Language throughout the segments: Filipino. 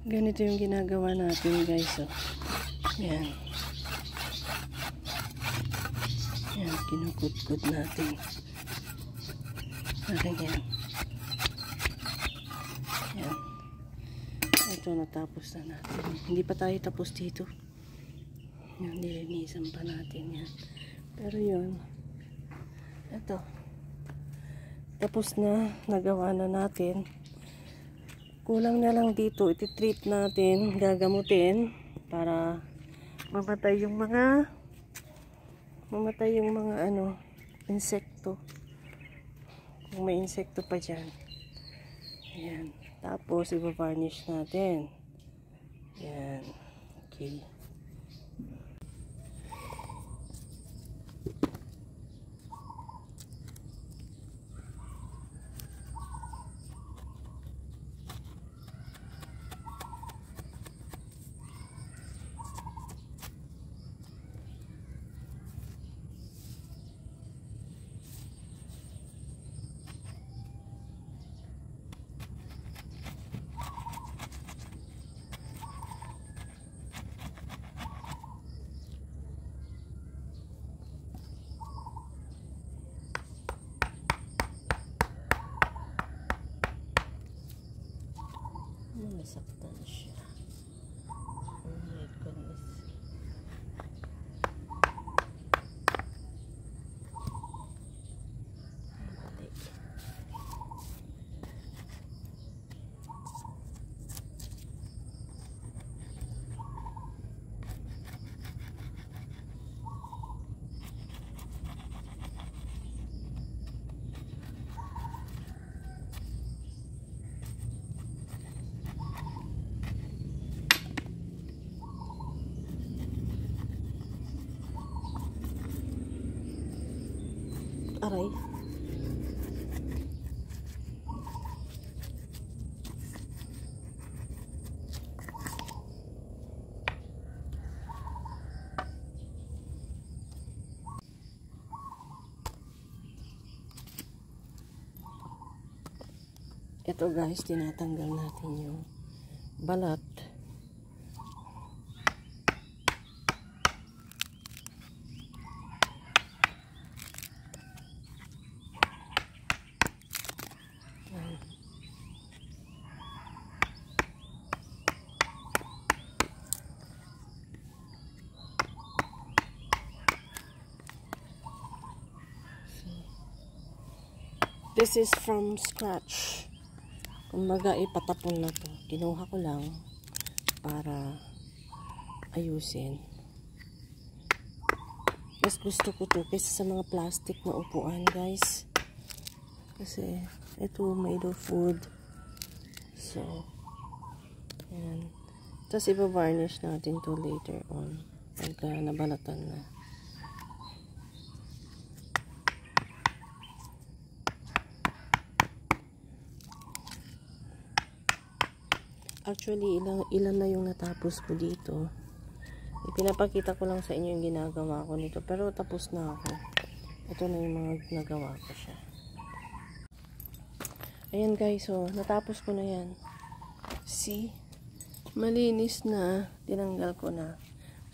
Ganito yung ginagawa natin, guys. So, yan. Yan, kinukut-kut natin. Parang yan. Yan. Ito, natapos na natin. Hindi pa tayo tapos dito. Yan, nilinisan pa natin yan. Pero yun. Ito. Tapos na, nagawa na natin. Kulang na lang dito, iti-treat natin, gagamutin para mamatay yung mga ano, insekto. Kung may insekto pa dyan. Ayan. Tapos, i-varnish natin. Ayan. Okay. Nasaktan siya. Oh my goodness. Balik. Aray. Ito guys, tinatanggal natin yung balat. This is from scratch. Kumbaga, ipatapon na to. Kinuha ko lang para ayusin. Mas gusto ko to kaysa sa mga plastic na upuan, guys. Kasi, ito made of wood. So, yan. Tapos, iba-varnish natin to later on. Pagka nabalatan na. Actually, ilan na yung natapos ko dito. Ipinapakita ko lang sa inyo yung ginagawa ko nito. Pero tapos na ako. Ito na yung mga nagawa ko siya. Ayan guys, so natapos ko na yan. See? Malinis na. Tinanggal ko na.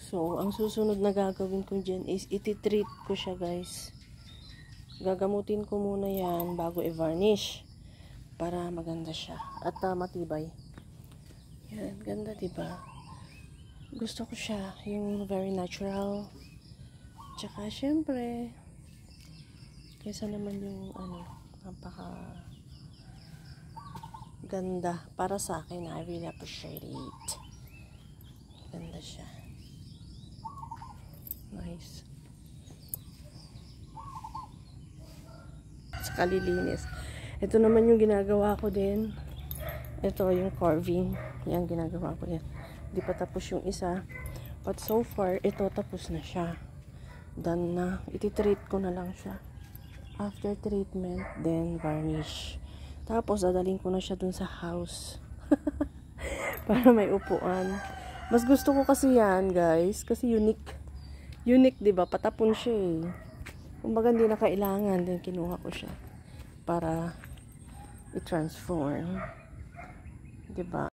So, ang susunod na gagawin ko dyan is iti-treat ko siya guys. Gagamutin ko muna yan bago i-varnish. Para maganda siya. At matibay. Yan, ganda diba? Gusto ko siya, yung very natural. Tsaka syempre, kaysa naman yung napaka ganda para sa akin. I really appreciate it. Ganda siya. Nice. Tsaka lilinis. Ito naman yung ginagawa ko din. Ito yung carving. Yan, ginagawa ko yan. Hindi pa tapos yung isa. But so far, ito tapos na siya. Done na. Iti-treat ko na lang siya. After treatment, then varnish. Tapos, dadalhin ko na siya dun sa house. Para may upuan. Mas gusto ko kasi yan, guys. Kasi unique. Unique, diba? Patapon siya eh. Kumbaga, hindi na kailangan. Then, kinuha ko siya. Para i-transform. Diba?